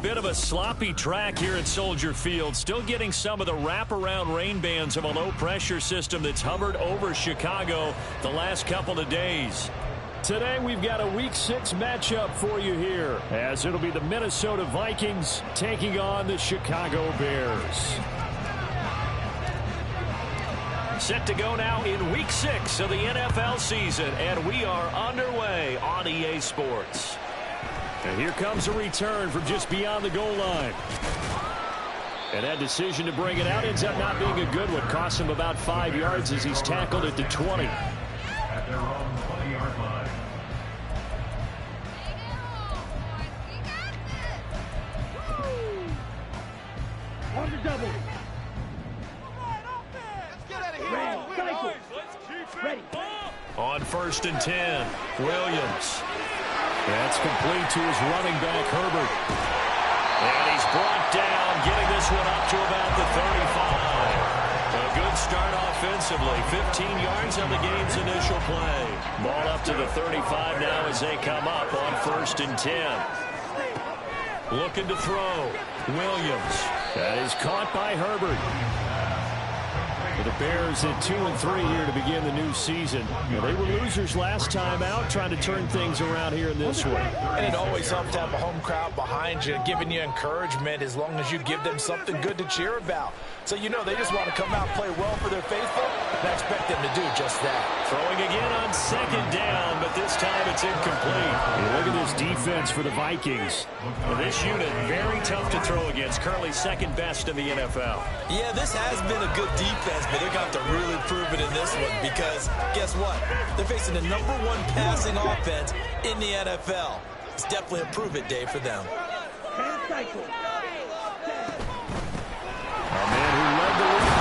Bit of a sloppy track here at Soldier Field. Still getting some of the wraparound rain bands of a low-pressure system that's hovered over Chicago the last couple of days. Today we've got a Week 6 matchup for you here, as it'll be the Minnesota Vikings taking on the Chicago Bears. Set to go now in Week 6 of the NFL season, and we are underway on EA Sports. And here comes a return from just beyond the goal line. And that decision to bring it out ends up not being a good one. Costs him about 5 yards as he's tackled at the 20. At their own 20-yard line. On the double. Ready. On 1st and 10, Williams. That's complete to his running back, Herbert. And he's brought down, getting this one up to about the 35. A good start offensively. 15 yards on the game's initial play. Ball up to the 35 now as they come up on 1st and 10. Looking to throw. Williams. That is caught by Herbert. For the Bears at 2-3 here to begin the new season. They were losers last time out, trying to turn things around here in this one. And it always helps to have a home crowd behind you, giving you encouragement as long as you give them something good to cheer about. So you know they just want to come out and play well for their faithful, and I expect them to do just that. Throwing again on 2nd down, but this time it's incomplete. Hey, look at this defense for the Vikings. This unit, very tough to throw against, currently 2nd best in the NFL. Yeah, this has been a good defense, but they're going to have to really prove it in this one because guess what? They're facing the #1 passing offense in the NFL. It's definitely a prove-it day for them. A man who led the league.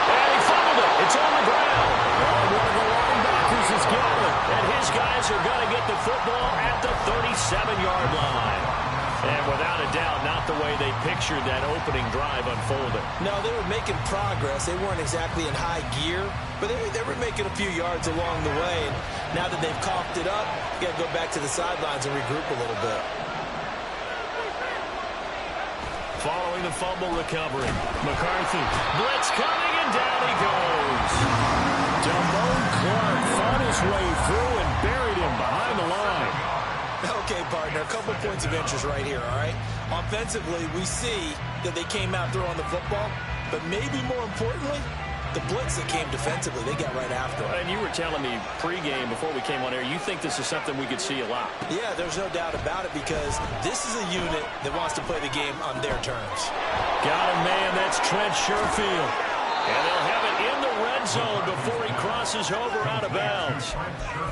And he fumbled it. It's on the ground. And one of the linebackers has got it. And his guys are going to get the football at the 37-yard line. And without a doubt, not the way they pictured that opening drive unfolding. No, they were making progress. They weren't exactly in high gear, but they were making a few yards along the way. And now that they've coughed it up, you got to go back to the sidelines and regroup a little bit. Following the fumble recovery, McCarthy. Blitz coming, and down he goes. Damone Clark fought his way through and buried him behind the line. Okay, partner, a couple points of interest right here, all right? Offensively, we see that they came out throwing the football, but maybe more importantly, the blitz that came defensively, they got right after it. And you were telling me pregame before we came on air, you think this is something we could see a lot. Yeah, there's no doubt about it because this is a unit that wants to play the game on their terms. Got a man, that's Trent Sherfield. And they'll have it in the red zone before he crosses over out of bounds.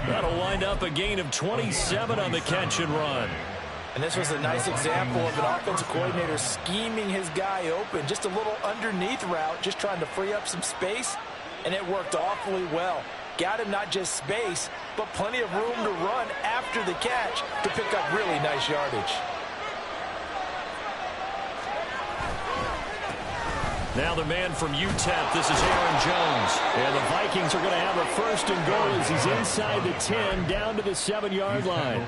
That'll wind up a gain of 27 on the catch and run. And this was a nice example of an offensive coordinator scheming his guy open. Just a little underneath route, just trying to free up some space, and it worked awfully well. Got him not just space, but plenty of room to run after the catch to pick up really nice yardage. Now the man from UTEP, this is Aaron Jones. And the Vikings are going to have a 1st and goal as he's inside the 10, down to the 7-yard line.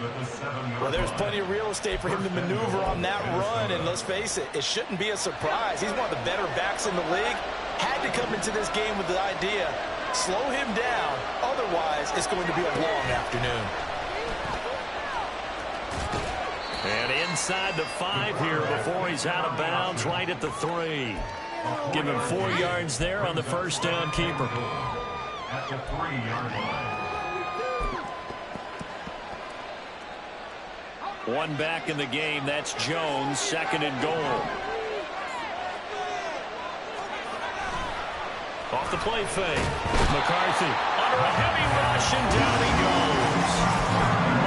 Well, there's plenty of real estate for him to maneuver on that run, and let's face it, it shouldn't be a surprise. He's one of the better backs in the league. Had to come into this game with the idea, slow him down, otherwise it's going to be a long afternoon. And inside the 5 here before he's out of bounds, right at the 3. Give him 4 yards there on the 1st down keeper. At the 3-yard line. One back in the game, that's Jones, 2nd and goal. Off the play fake. McCarthy under a heavy rush, and down he goes.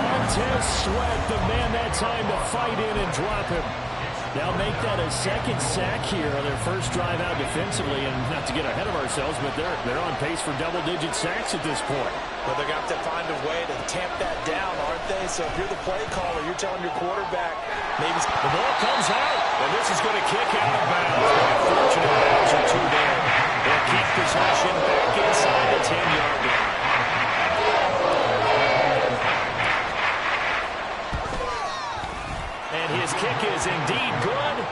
Montez Sweat, the man that time to fight in and drop him. They'll make that a 2nd sack here on their first drive out defensively, and not to get ahead of ourselves, but they're on pace for double-digit sacks at this point. Well, they're going to have to find a way to tamp that down, aren't they? So if you're the play caller, you're telling your quarterback, maybe the ball comes out, and this is going to kick out of bounds. Unfortunate bounds are 2 there. They'll keep possession back inside the 10-yard line. And his kick is indeed good.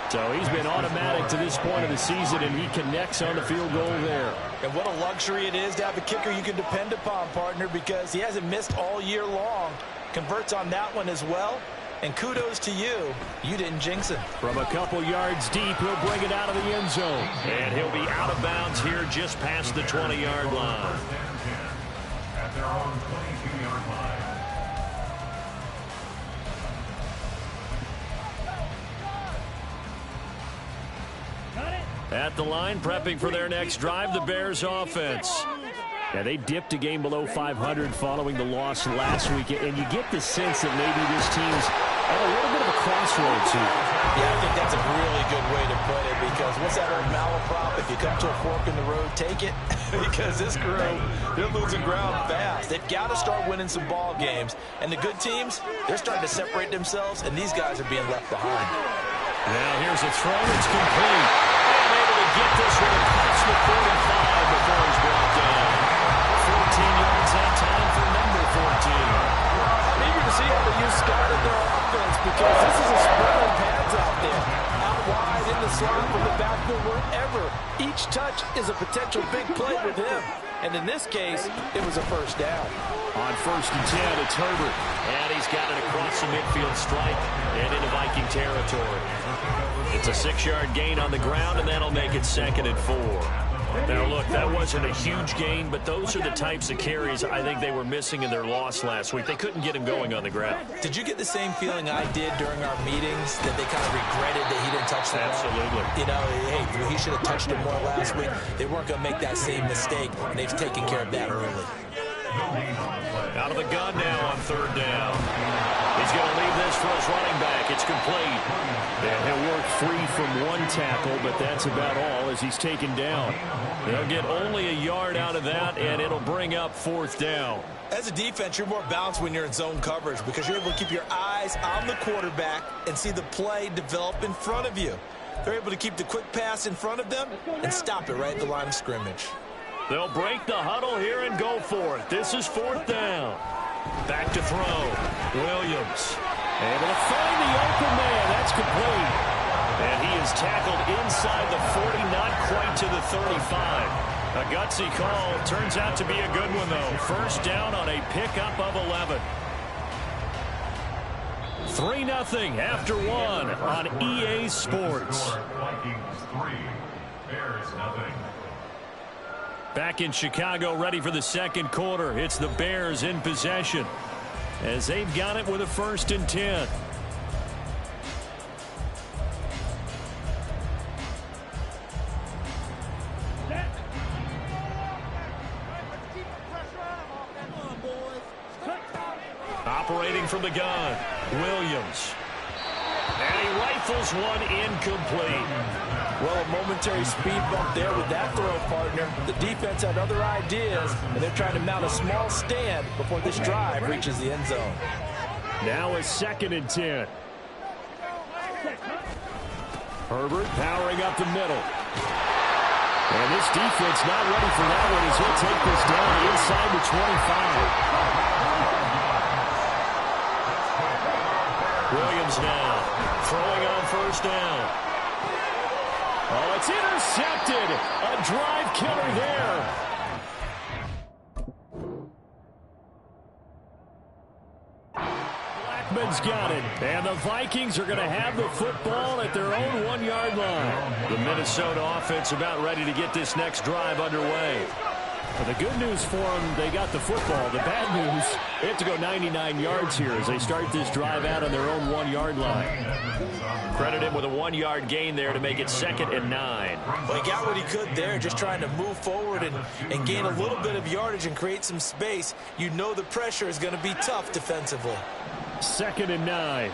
So he's been automatic to this point of the season, and he connects on the field goal there. And what a luxury it is to have a kicker you can depend upon, partner, because he hasn't missed all year long. Converts on that one as well. And kudos to you. You didn't jinx him. From a couple yards deep, he'll bring it out of the end zone. And he'll be out of bounds here just past the 20-yard line. At their own 22-yard line. At the line, prepping for their next drive, the Bears offense. Yeah, they dipped a game below 500 following the loss last week, and you get the sense that maybe this team's at a little bit of a crossroads here. Yeah, I think that's a really good way to put it, because what's that old malaprop? If you come to a fork in the road, take it. Because this crew, they're losing ground fast. They've got to start winning some ball games. And the good teams, they're starting to separate themselves, and these guys are being left behind. Now here's a throw that's complete. And able to get this one across the 45 before he's brought down. 14 yards that time for number 14. I'm eager to see how they use Scott in their offense, because this is a spread of pads out there. Out wide, in the slot, from the backfield, wherever. Each touch is a potential big play with him. And in this case, it was a first down. On 1st and 10, it's Herbert. And he's got it across the midfield stripe and into Viking territory. It's a 6-yard gain on the ground, and that'll make it 2nd and 4. Now, look, that wasn't a huge gain, but those are the types of carries I think they were missing in their loss last week. They couldn't get him going on the ground. Did you get the same feeling I did during our meetings, that they kind of regretted that he didn't touch the ball? Absolutely. You know, hey, he should have touched it more last week. They weren't going to make that same mistake, and they've taken care of that early. Out of the gun now on 3rd down. He's going to leave this for his running back. It's complete. And he'll work free from one tackle, but that's about all as he's taken down. They'll get only a yard out of that, and it'll bring up 4th down. As a defense, you're more balanced when you're in zone coverage, because you're able to keep your eyes on the quarterback and see the play develop in front of you. They're able to keep the quick pass in front of them and stop it right at the line of scrimmage. They'll break the huddle here and go for it. This is 4th down. Back to throw. Williams able to find the open man. That's complete. And he is tackled inside the 40, not quite to the 35. A gutsy call. Turns out to be a good one, though. 1st down on a pickup of 11. 3-0 after 1 on EA Sports. Vikings 3, Bears 0. Back in Chicago, ready for the 2nd quarter. It's the Bears in possession as they've got it with a 1st and 10. Operating from the gun, Williams. And he rifles one incomplete. Well, a momentary speed bump there with that throw, partner. The defense had other ideas, and they're trying to mount a small stand before this drive reaches the end zone. Now a 2nd and 10. Herbert powering up the middle. And this defense not ready for that one as he'll take this down inside the 25. Williams now throwing on 1st down. Oh, it's intercepted. A drive killer there. Blackman's got it. And the Vikings are going to have the football at their own 1-yard line. The Minnesota offense about ready to get this next drive underway. Well, the good news for them, they got the football. The bad news, they have to go 99 yards here as they start this drive out on their own 1-yard line. Credit him with a 1-yard gain there to make it 2nd and 9. Well, he got what he could there, just trying to move forward and gain a little bit of yardage and create some space. You know the pressure is going to be tough defensively. 2nd and 9.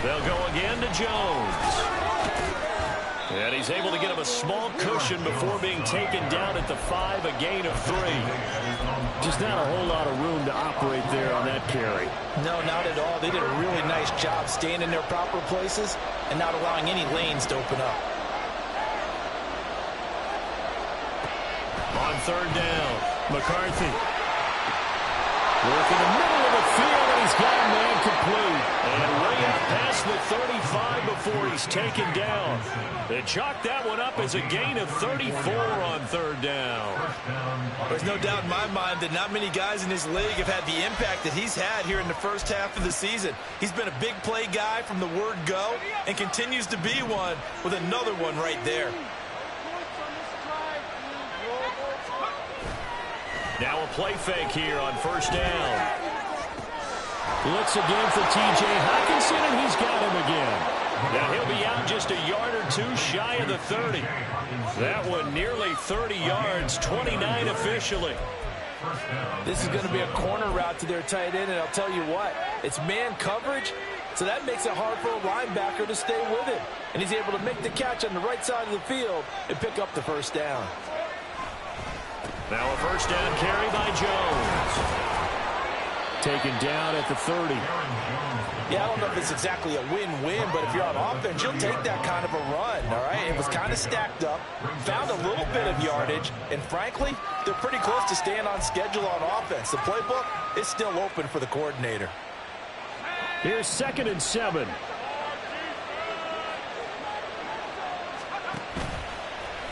They'll go again to Jones. And he's able to get him a small cushion before being taken down at the 5, a gain of 3. Just not a whole lot of room to operate there on that carry. No, not at all. They did a really nice job staying in their proper places and not allowing any lanes to open up. On 3rd down, McCarthy. Work in the middle of the field. he's got a man complete. And way out past the 35 before he's taken down. They chalk that one up as a gain of 34 on third down. There's no doubt in my mind that not many guys in this league have had the impact that he's had here in the first half of the season. He's been a big play guy from the word go and continues to be one with another one right there. Now a play fake here on first down. Looks again for T.J. Hockenson, and he's got him again. Now he'll be out just a yard or two shy of the 30. That one nearly 30 yards, 29 officially. This is going to be a corner route to their tight end, and I'll tell you what, it's man coverage, so that makes it hard for a linebacker to stay with him. And he's able to make the catch on the right side of the field and pick up the first down. Now a first down carry by Jones. Taken down at the 30. Yeah, I don't know if it's exactly a win-win, but if you're on offense, you'll take that kind of a run, all right? It was kind of stacked up, found a little bit of yardage, and frankly, they're pretty close to staying on schedule on offense. The playbook is still open for the coordinator. Here's 2nd and 7.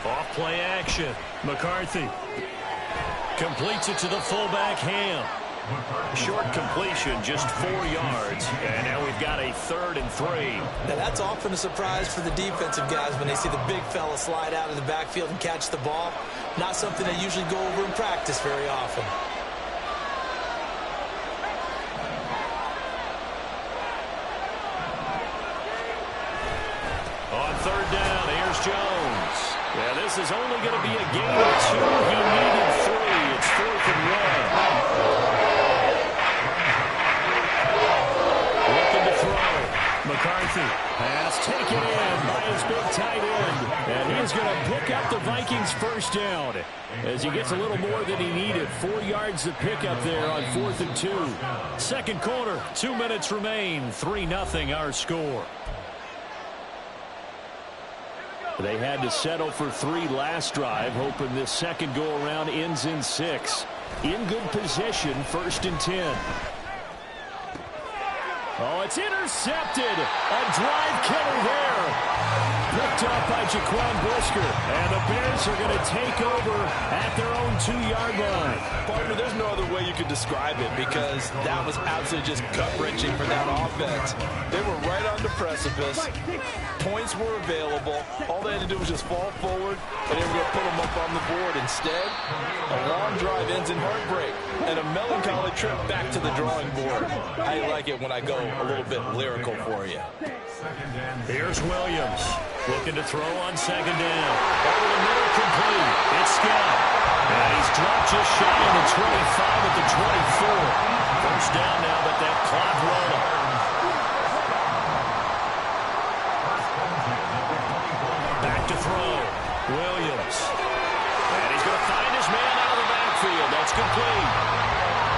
Off play action. McCarthy completes it to the fullback Ham. Short completion, just 4 yards. And now we've got a 3rd and 3. Now that's often a surprise for the defensive guys when they see the big fella slide out of the backfield and catch the ball. Not something they usually go over in practice very often. On 3rd down, here's Jones. Yeah, this is only going to be a gain of 2. He needed 3. It's 4th and 1. Looking to throw. McCarthy. Pass taken in by his big tight end. And he's going to pick up the Vikings first down as he gets a little more than he needed. 4 yards to pick up there on 4th and 2. Second quarter, 2 minutes remain. 3-0 our score. They had to settle for 3 last drive, hoping this second go-around ends in 6. In good position, 1st and 10. Oh, it's intercepted. A drive killer there. Picked up by Jaquan Brisker. And the Bears are going to take over at their own 2-yard line. Partner, there's no other way you could describe it because that was absolutely just gut-wrenching for that offense. They were right on the precipice. Points were available. All they had to do was just fall forward, and they were going to put them up on the board. Instead, a long drive ends in heartbreak and a melancholy trip back to the drawing board. I like it when I go a little bit lyrical for you. Here's Williams looking to throw on 2nd down. Over the middle, complete. It's Scott. And he's dropped just shy of the 25 at the 24. First down now, but that clock rolling. Back to throw. Williams. And he's going to find his man out of the backfield. That's complete.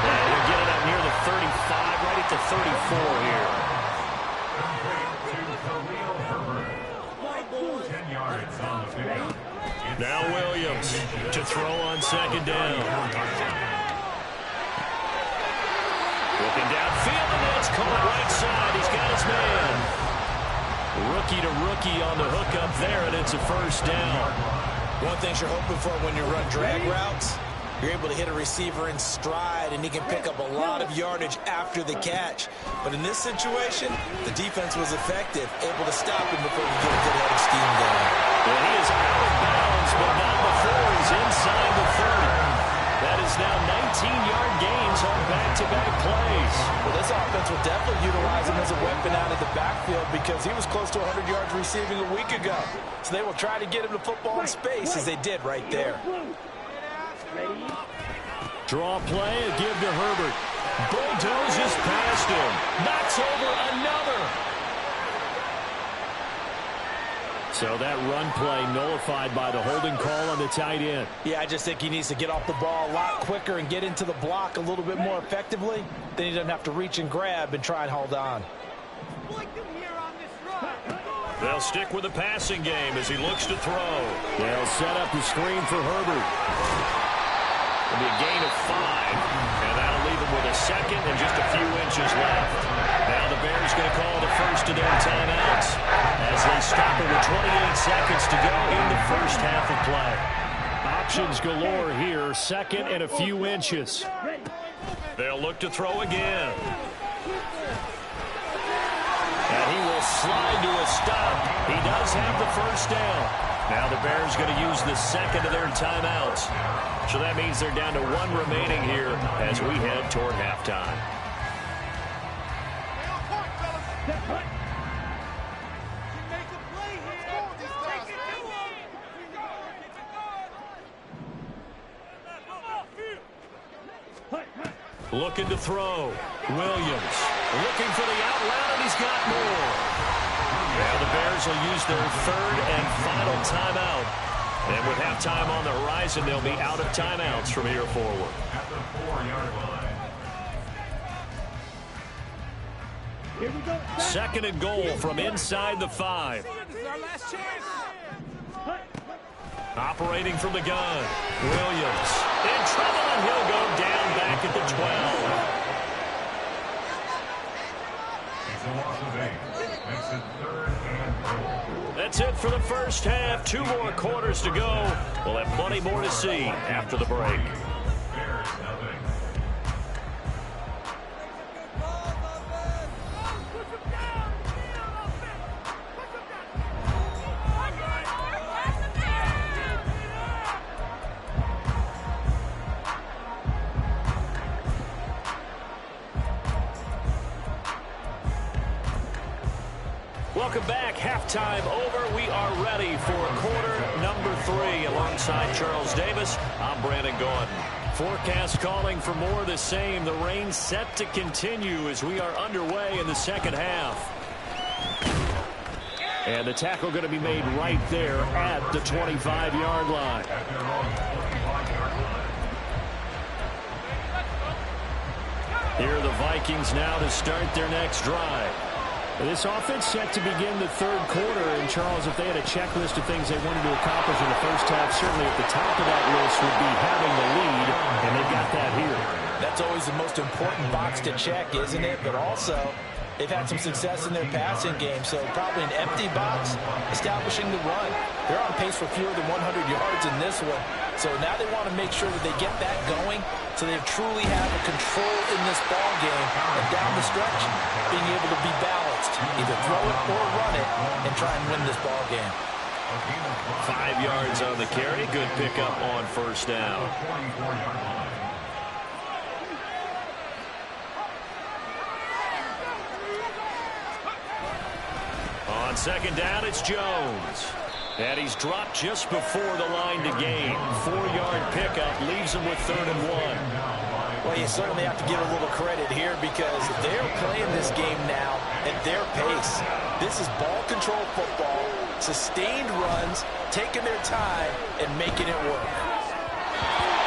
And he'll get it up near the 35, right at the 34 here. Now Williams to throw on 2nd down. Looking downfield, and it's caught right side. He's got his man. Rookie to rookie on the hook up there, and it's a first down. One thing you're hoping for when you run drag routes, you're able to hit a receiver in stride, and he can pick up a lot of yardage after the catch. But in this situation, the defense was effective, able to stop him before he get a good head of steam going. Well, he is out of bounds, but not before he's inside the 30. That is now 19-yard gains on back-to-back plays. Well, this offense will definitely utilize him as a weapon out of the backfield because he was close to 100 yards receiving a week ago. So they will try to get him the football in space as they did right there. Draw play, a give to Herbert. Bulldozes past him. Knocks over another. So that run play nullified by the holding call on the tight end. Yeah, I just think he needs to get off the ball a lot quicker and get into the block a little bit more effectively. Then he doesn't have to reach and grab and try and hold on. They'll stick with the passing game as he looks to throw. They'll set up the screen for Herbert. It'll be a gain of 5, and that'll leave him with a 2nd and just a few inches. inches left. Now the Bears going to call the first of their timeouts as they stop it with 28 seconds to go in the first half of play. Options galore here. Second and a few inches. They'll look to throw again. And he will slide to a stop. He does have the first down. Now the Bears going to use the second of their timeouts. So that means they're down to one remaining here as we head toward halftime. Looking to throw. Williams looking for the out route, and he's got more. Now the Bears will use their third and final timeout. And with halftime on the horizon, they'll be out of timeouts from here forward. At the 4-yard line. Here we go. Second and goal from inside the 5. This is our last chance. Operating from the gun. Williams in trouble, and he'll go down back at the 12. It's a loss of 8. Makes it 3rd and goal. That's it for the first half. 2 more quarters to go. We'll have plenty more to see after the break. Bears nothing. Welcome back. Halftime over. We are ready for quarter number 3. Alongside Charles Davis, I'm Brandon Gaudin. Forecast calling for more of the same. The rain set to continue as we are underway in the second half. And the tackle going to be made right there at the 25-yard line. At their own 25-yard line. Here are the Vikings now to start their next drive. This offense set to begin the third quarter. And, Charles, if they had a checklist of things they wanted to accomplish in the first half, certainly at the top of that list would be having the lead, and they've got that here. That's always the most important box to check, isn't it? But also, they've had some success in their passing game, so probably an empty box, establishing the run. They're on pace for fewer than 100 yards in this one. So now they want to make sure that they get that going so they truly have a control in this ball game. And down the stretch, being able to be balanced, either throw it or run it, and try and win this ball game. 5 yards on the carry. Good pickup on first down. 24-yard line. On second down, it's Jones. And he's dropped just before the line to gain. 4-yard pickup leaves him with 3rd and 1. Well, you certainly have to give a little credit here because they're playing this game now at their pace. This is ball control football, sustained runs, taking their time, and making it work.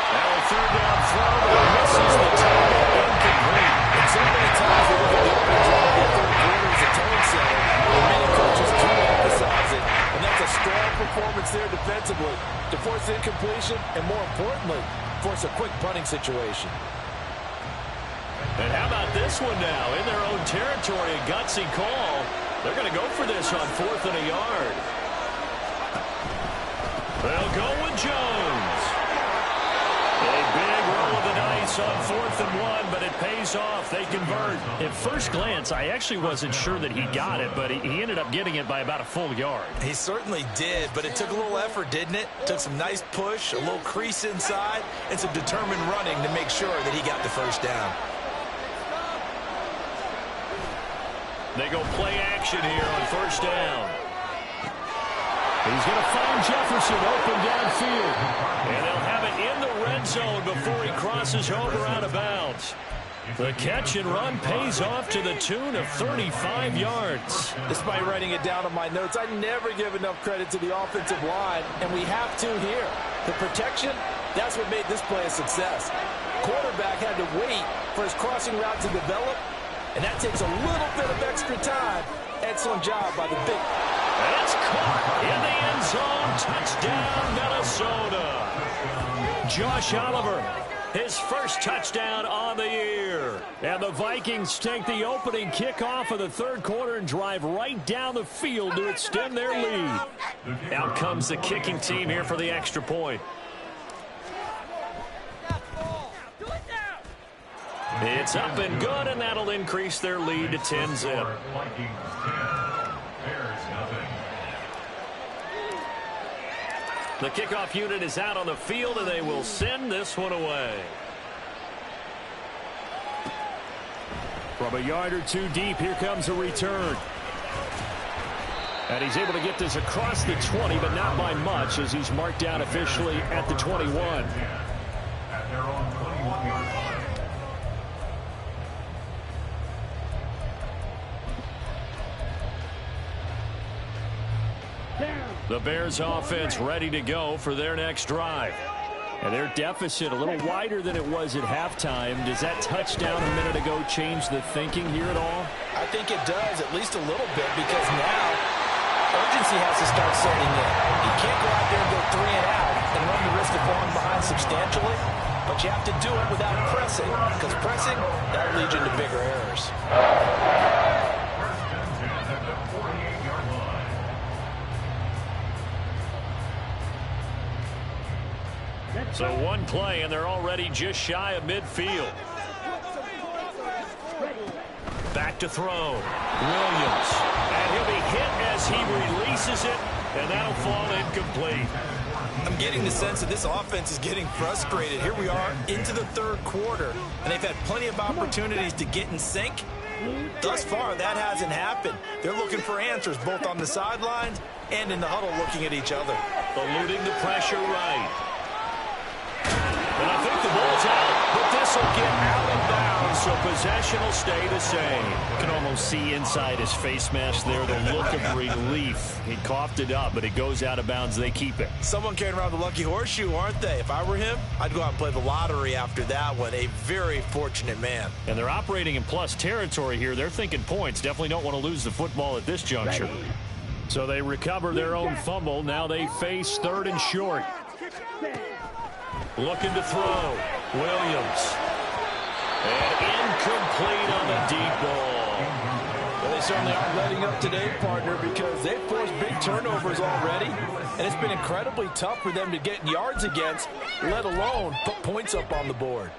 Now a 3rd down throw, but it misses the target, incomplete. And so many times we look at the open drive, the third quarter is a tone setter, and many coaches do emphasize it. And that's a strong performance there defensively to force incompletion and, more importantly, force a quick punting situation. And how about this one now? In their own territory, a gutsy call. They're going to go for this on 4th and a yard. They'll go with Jones. A big roll of the dice on 4th and 1, but it pays off. They convert. At first glance, I actually wasn't sure that he got it, but he ended up getting it by about a full yard. He certainly did, but it took a little effort, didn't it? Took some nice push, a little crease inside, and some determined running to make sure that he got the first down. They go play action here on first down. He's going to find Jefferson open downfield. And they'll have it in the red zone before he crosses over out of bounds. The catch and run pays off to the tune of 35 yards. Despite writing it down on my notes, I never give enough credit to the offensive line, and we have to here. The protection, that's what made this play a success. Quarterback had to wait for his crossing route to develop, and that takes a little bit of extra time. Excellent job by the big. And it's caught in the end zone. Touchdown, Minnesota. Josh Oliver his first touchdown on the year. And the Vikings take the opening kickoff of the third quarter and drive right down the field to extend their lead. Out comes the kicking team here for the extra point. It's up and good, and that'll increase their lead to 10-zip. Vikings 10, Bears nothing. The kickoff unit is out on the field, and they will send this one away. From a yard or two deep, here comes a return. And he's able to get this across the 20, but not by much, as he's marked down officially at the 21. At their own 21-yard line. The Bears offense ready to go for their next drive. And their deficit a little wider than it was at halftime. Does that touchdown a minute ago change the thinking here at all? I think it does, at least a little bit, because now urgency has to start setting in. You can't go out there and go 3 and out and run the risk of falling behind substantially, but you have to do it without pressing, because pressing, that leads you into bigger errors. First and 10 at the 48-yard line. So one play, and they're already just shy of midfield. Back to throw. Williams. And he'll be hit as he releases it, and that'll fall incomplete. I'm getting the sense that this offense is getting frustrated. Here we are into the third quarter, and they've had plenty of opportunities to get in sync. Thus far, that hasn't happened. They're looking for answers both on the sidelines and in the huddle looking at each other. Eluding the pressure right. And I think the ball's out, but this will get out of bounds, so possession will stay the same. You can almost see inside his face mask there the look of relief. He coughed it up, but it goes out of bounds. They keep it. Someone carrying around the lucky horseshoe, aren't they? If I were him, I'd go out and play the lottery after that one. A very fortunate man. And they're operating in plus territory here. They're thinking points. Definitely don't want to lose the football at this juncture. So they recover their own fumble. Now they face third and short. Looking to throw. Williams. And incomplete on the deep ball. Well, they certainly aren't letting up today, partner, because they've forced big turnovers already, and it's been incredibly tough for them to get yards against, let alone put points up on the board.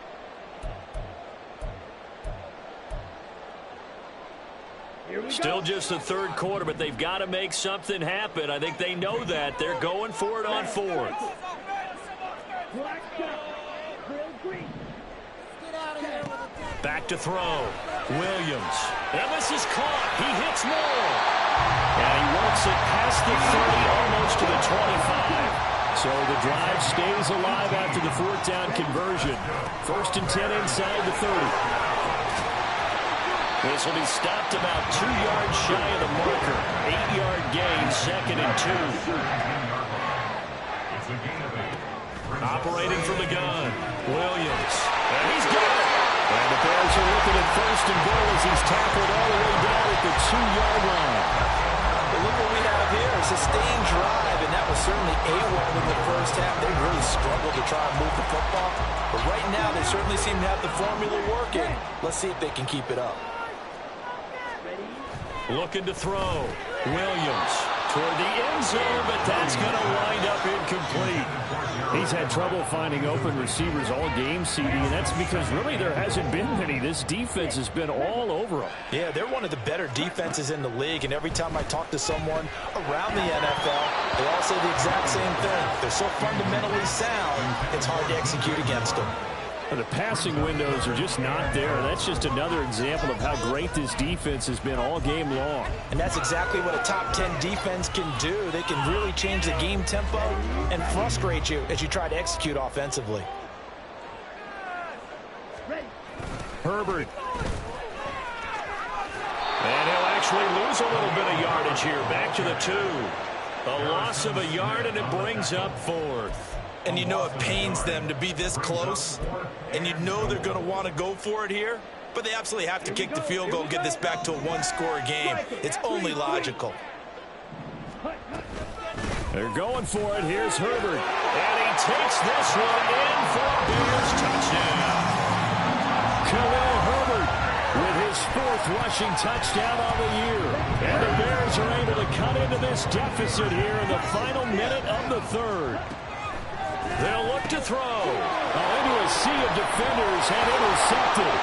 Still just the third quarter, but they've got to make something happen. I think they know that. They're going for it on fourth. Back to throw. Williams. And this is caught. He hits more. And he works it past the 30, almost to the 25. So the drive stays alive after the fourth down conversion. First and 10 inside the 30. This will be stopped about 2 yards shy of the marker. 8-yard gain, second and 2. Operating from the gun. Williams. And he's got it. And the Bears are looking at first and goal as he's tackled all the way down at the 2-yard line. But look what we have here, a sustained drive, and that was certainly A1 in the first half. They really struggled to try and move the football. But right now, they certainly seem to have the formula working. Let's see if they can keep it up. Looking to throw. Williams toward the end zone, but that's going to wind up incomplete. He's had trouble finding open receivers all game, CD, and that's because really there hasn't been many. This defense has been all over him. Yeah, they're one of the better defenses in the league, and every time I talk to someone around the NFL, they all say the exact same thing. They're so fundamentally sound, it's hard to execute against them. The passing windows are just not there. That's just another example of how great this defense has been all game long. And that's exactly what a top 10 defense can do. They can really change the game tempo and frustrate you as you try to execute offensively. Herbert. And he'll actually lose a little bit of yardage here. Back to the 2. A loss of a yard, and it brings up fourth. And you know it pains them to be this close, and you know they're going to want to go for it here, but they absolutely have to kick the field goal and get this back to a one-score game. It's only logical. They're going for it. Here's Herbert. And he takes this one in for a Bears touchdown. Khalil Herbert with his 4th rushing touchdown on the year. And the Bears are able to cut into this deficit here in the final minute of the 3rd. They'll look to throw. Into a sea of defenders and intercepted.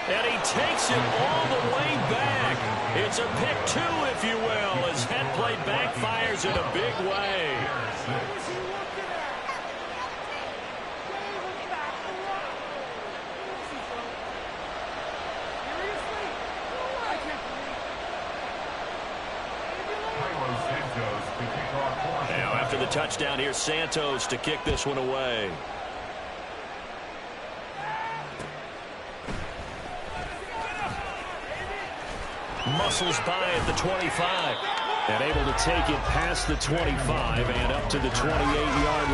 And he takes it all the way back. It's a pick 2, if you will, as head play backfires in a big way. Now after the touchdown, here's Santos to kick this one away. Muscles by at the 25. And able to take it past the 25 and up to the 28-yard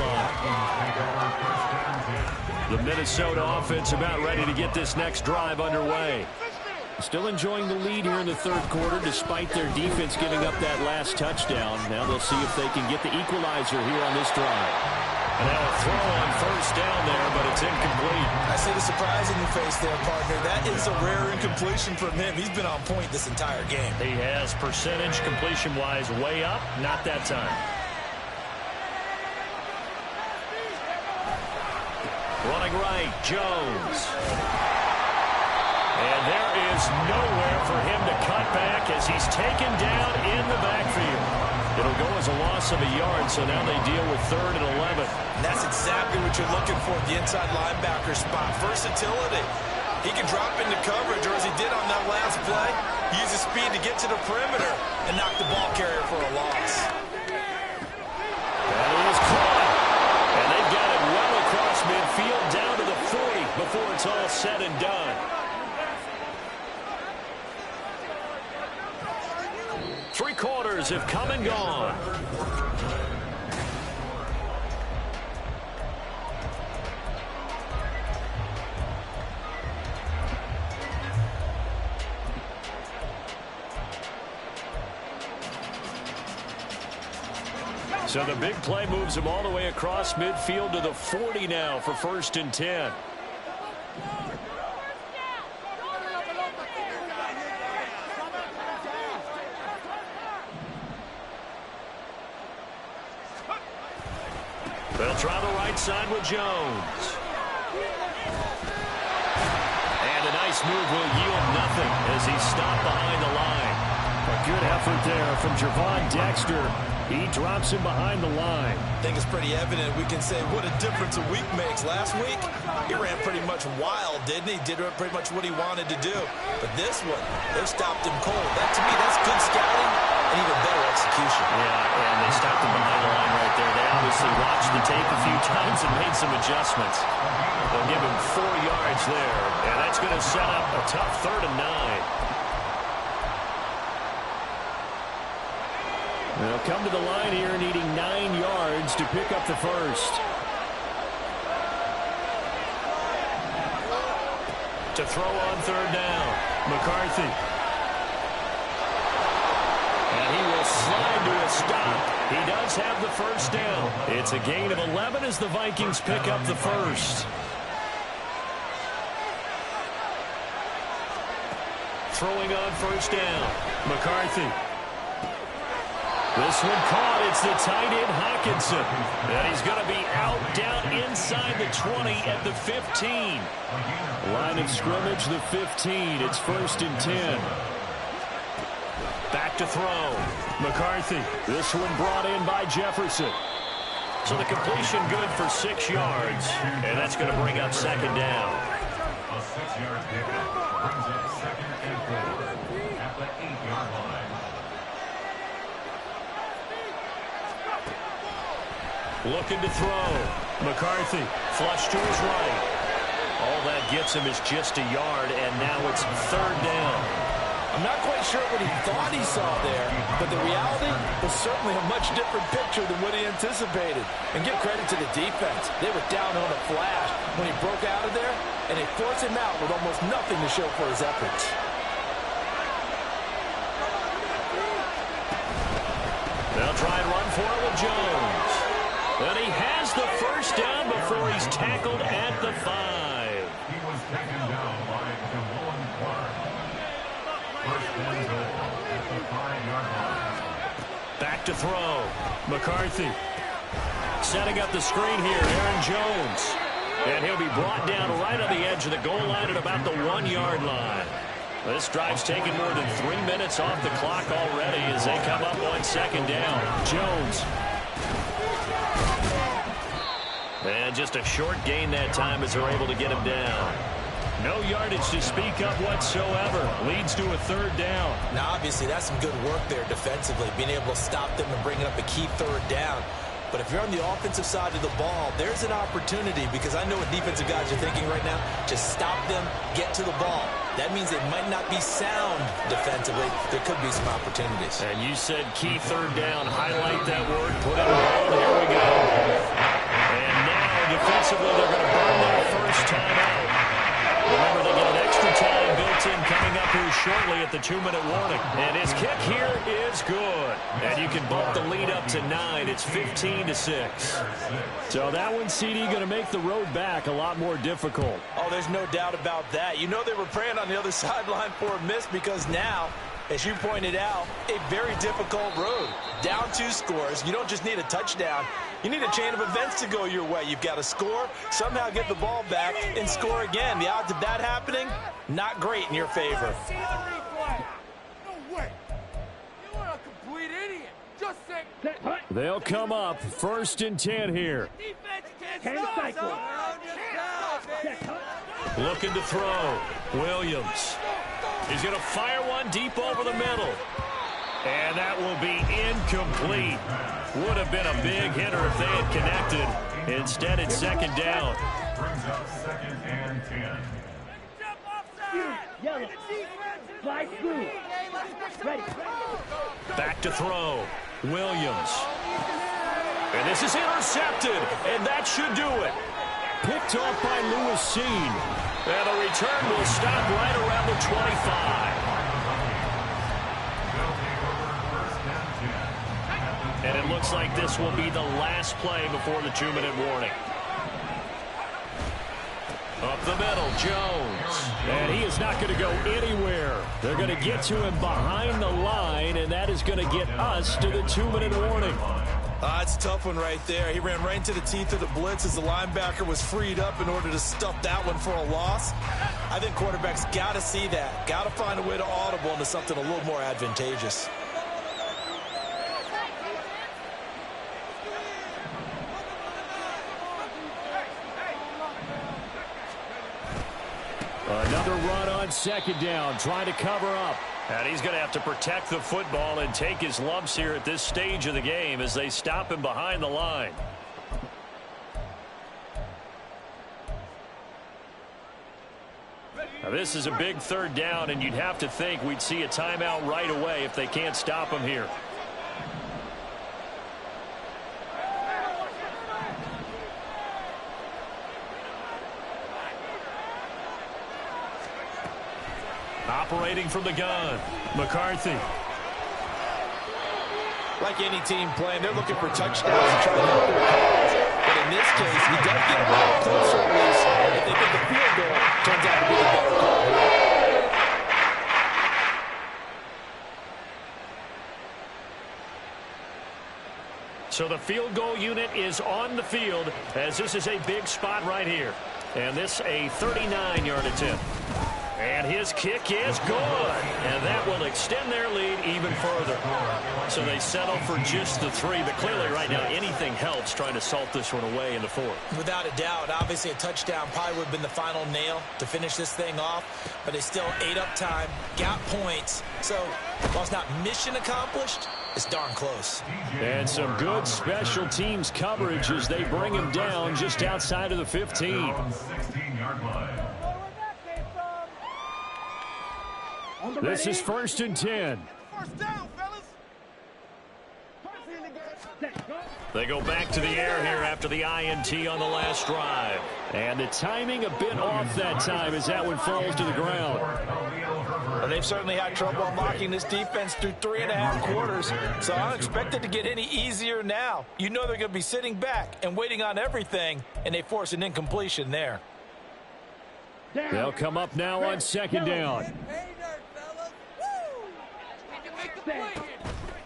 line. The Minnesota offense about ready to get this next drive underway. Still enjoying the lead here in the 3rd quarter despite their defense giving up that last touchdown. Now they'll see if they can get the equalizer here on this drive. And now a throw on 1st down there, but it's incomplete. I see the surprise in your face there, partner. That is a rare incompletion from him. He's been on point this entire game. He has percentage completion-wise way up, not that time. Running right, Jones. And there is nowhere for him to cut back as he's taken down in the backfield. It'll go as a loss of a yard, so now they deal with 3rd and 11. And that's exactly what you're looking for at the inside linebacker spot. Versatility. He can drop into coverage, or as he did on that last play, use his speed to get to the perimeter and knock the ball carrier for a loss. That is caught. And they've got it well across midfield down to the 40 before it's all said and done. Three quarters have come and gone. So the big play moves him all the way across midfield to the 40 now for 1st and 10. They'll try the right side with Jones. And a nice move will yield nothing as he's stopped behind the line. A good effort there from Gervon Dexter. He drops him behind the line. I think it's pretty evident. We can say what a difference a week makes. Last week, he ran pretty much wild, didn't he? Did pretty much what he wanted to do. But this one, they stopped him cold. That, to me, that's good scouting and even better execution. Yeah, and they stopped him behind the line right there. They obviously watched the tape a few times and made some adjustments. They'll give him 4 yards there, and that's going to set up a tough 3rd and 9. They'll come to the line here needing 9 yards to pick up the first. To throw on 3rd down, McCarthy. And he will slide to a stop. He does have the first down. It's a gain of 11 as the Vikings pick up the first. Throwing on 1st down, McCarthy. This one caught. It's the tight end, Hockenson. And he's going to be out down inside the 20 at the 15. Line of scrimmage, the 15. It's 1st and 10. Back to throw. McCarthy. This one brought in by Jefferson. So the completion good for 6 yards. And that's going to bring up 2nd down. A 6-yard pickup brings up 2nd and 4 at the 8-yard line. Looking to throw. McCarthy. Flush to his right. All that gets him is just a yard, and now it's 3rd down. I'm not quite sure what he thought he saw there, but the reality was certainly a much different picture than what he anticipated. And give credit to the defense. They were down on a flash when he broke out of there, and they forced him out with almost nothing to show for his efforts. Jones. And he has the first down before he's tackled at the 5. He was taken down by Ja'Wuan Clark. First and goal at the 5-yard line. Back to throw. McCarthy setting up the screen here. Aaron Jones. And he'll be brought down right on the edge of the goal line at about the 1-yard line. This drive's taken more than 3 minutes off the clock already as they come up on second down. Jones. And just a short gain that time as they're able to get him down. No yardage to speak of whatsoever. Leads to a third down. Now, obviously, that's some good work there defensively, being able to stop them and bringing up a key third down. But if you're on the offensive side of the ball, there's an opportunity, because I know what defensive guys are thinking right now. Just stop them, get to the ball. That means they might not be sound defensively. There could be some opportunities. And you said key third down. Highlight that word. Put it on. Here we go. And now, defensively, they're going to burn their first time out. Remember, they get an extra time built in coming up here shortly at the 2-minute warning. And his kick here is good. And you can bump the lead up to 9. It's 15-6. So that one, CD, going to make the road back a lot more difficult. Oh, there's no doubt about that. You know they were praying on the other sideline for a miss, because now, as you pointed out, a very difficult road. Down 2 scores. You don't just need a touchdown. You need a chain of events to go your way. You've got to score, somehow get the ball back, and score again. The odds of that happening, not great in your favor. No way. You are a complete idiot. Just say. They'll come up 1st and 10 here. Defense can't stop. Looking to throw. Williams. He's going to fire one deep over the middle. And that will be incomplete. Would have been a big hitter if they had connected. Instead, it's second down. Brings up 2nd and 10. Yellow. Slide through. Ready. Back to throw. Williams. And this is intercepted. And that should do it. Picked off by Lewis Cine. And the return will stop right around the 25. And it looks like this will be the last play before the 2-minute warning. Up the middle, Jones. And he is not going to go anywhere. They're going to get to him behind the line, and that is going to get us to the 2-minute warning. It's a tough one right there. He ran right into the teeth of the blitz as the linebacker was freed up in order to stuff that one for a loss. I think quarterbacks got to see that. Got to find a way to audible into something a little more advantageous. Another run on second down, trying to cover up. And he's going to have to protect the football and take his lumps here at this stage of the game as they stop him behind the line. Now, this is a big third down, and you'd have to think we'd see a timeout right away if they can't stop him here. Operating from the gun, McCarthy. Like any team playing, they're looking for touchdowns to try to help their cause. But in this case, he does get a little closer at least. If they get the field goal, turns out to be the better call here. So the field goal unit is on the field as this is a big spot right here. And this a 39-yard attempt. And his kick is good. And that will extend their lead even further. So they settle for just the 3. But clearly right now anything helps trying to salt this one away in the 4th. Without a doubt, obviously a touchdown probably would have been the final nail to finish this thing off. But they still ate up time, got points. So while it's not mission accomplished, it's darn close. And some good special teams coverage as they bring him down just outside of the 15. 16-yard line. This is 1st and 10. First down, fellas. They go back to the air here after the INT on the last drive. And the timing a bit off that time as that one falls to the ground. Khalil Herbert And they've certainly had trouble unlocking this defense through 3.5 quarters, so I don't expect it to get any easier now. You know they're going to be sitting back and waiting on everything, and they force an incompletion there. They'll come up now on second down.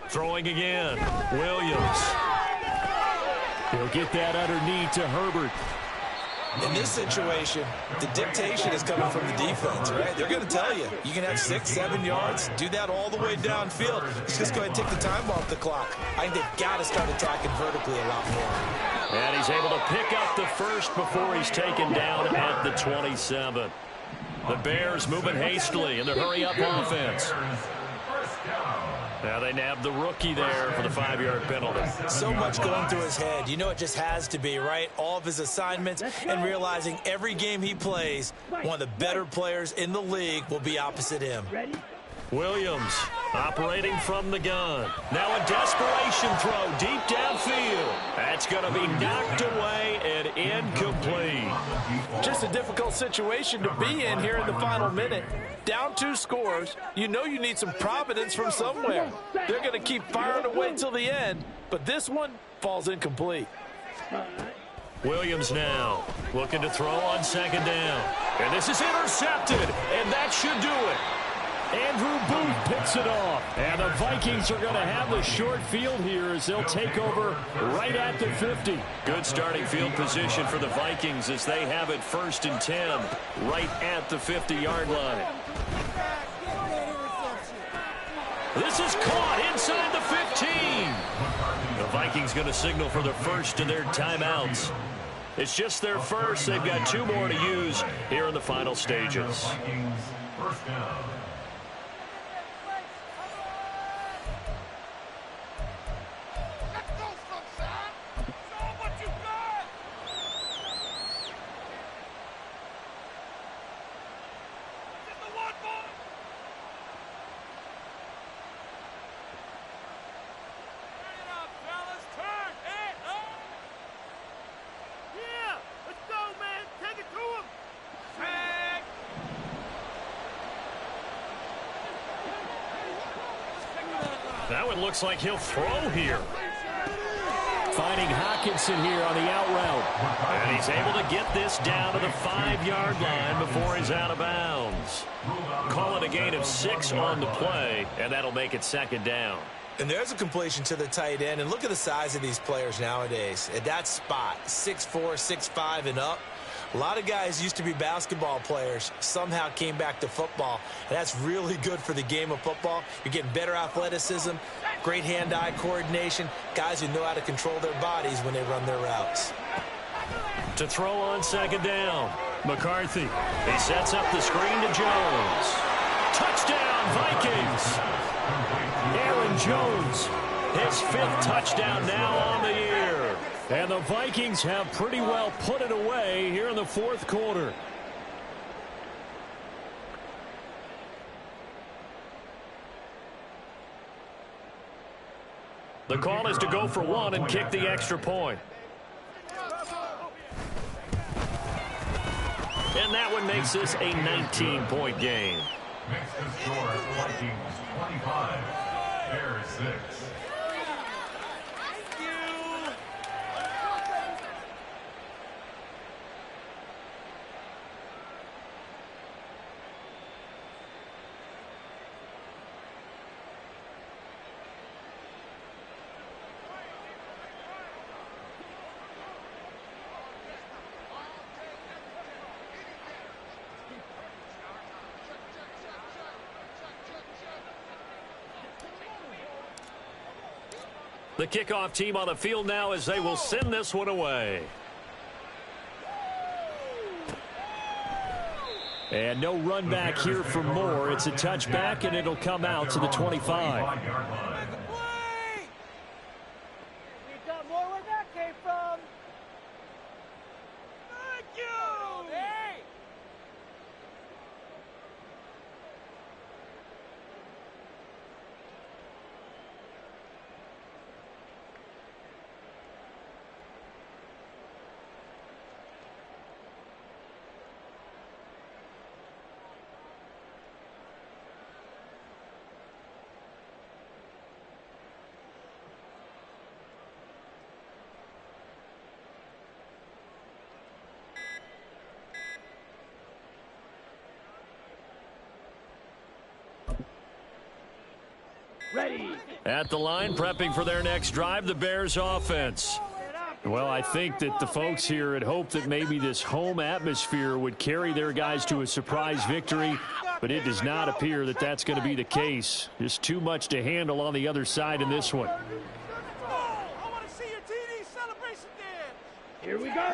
Throwing again. Williams. He'll get that underneath to Herbert. In this situation, the dictation is coming from the defense, right? They're going to tell you, you can have 6, 7 yards, do that all the way downfield. Just go ahead and take the time off the clock. I think they've got to start attacking vertically a lot more. And he's able to pick up the first before he's taken down at the 27. The Bears moving hastily in the hurry-up offense. Now they nabbed the rookie there for the 5-yard penalty. So much going through his head. You know it just has to be, right? All of his assignments and realizing every game he plays, one of the better players in the league will be opposite him. Williams operating from the gun. Now a desperation throw deep downfield. That's going to be knocked away and incomplete. Just a difficult situation to be in here in the final minute. Down 2 scores, you know you need some providence from somewhere. They're going to keep firing away till the end, but this one falls incomplete. Williams now looking to throw on second down. And this is intercepted, and that should do it. Andrew Booth picks it off. And the Vikings are going to have the short field here as they'll take over right at the 50. Good starting field position for the Vikings as they have it 1st and 10 right at the 50-yard line. This is caught inside the 15. The Vikings going to signal for the first of their timeouts. It's just their first. They've got 2 more to use here in the final stages. Vikings first down. Now it looks like he'll throw here. Finding Hockenson here on the out route. And he's able to get this down to the 5-yard line before he's out of bounds. Call it a gain of 6 on the play, and that'll make it 2nd down. And there's a completion to the tight end. And look at the size of these players nowadays. At that spot, 6'4", 6'5", and up. A lot of guys used to be basketball players, somehow came back to football, and that's really good for the game of football. You're getting better athleticism, great hand-eye coordination, guys who know how to control their bodies when they run their routes. To throw on 2nd down, McCarthy. He sets up the screen to Jones. Touchdown, Vikings! Aaron Jones, His 5th touchdown now on the year. and the Vikings have pretty well put it away here in the 4th quarter. The call is to go for 1 and kick the extra point. And that one makes this a 19-point game. Makes the score Vikings 25, Bears 6. The kickoff team on the field now as they will send this one away. And no run back here for Moore. It's a touchback, and it'll come out to the 25. We got more where that came from. Thank you. Hey. At the line, prepping for their next drive, the Bears offense. Well, I think that the folks here had hoped that maybe this home atmosphere would carry their guys to a surprise victory, but it does not appear that that's going to be the case. Just too much to handle on the other side in this one. I want to see your TD celebration dance. Here we go.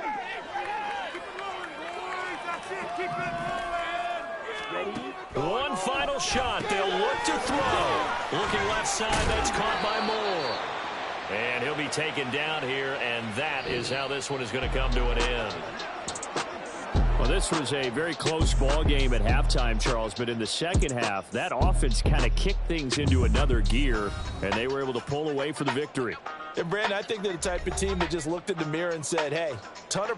Keep it rolling, boys. That's it. Keep it rolling. Ready? One final shot. They'll look to throw. Looking left side. That's caught by Moore. And he'll be taken down here, and that is how this one is going to come to an end. Well, this was a very close ball game at halftime, Charles, but in the second half, that offense kind of kicked things into another gear, and they were able to pull away for the victory. And, Brandon, I think they're the type of team that just looked in the mirror and said, hey, ton of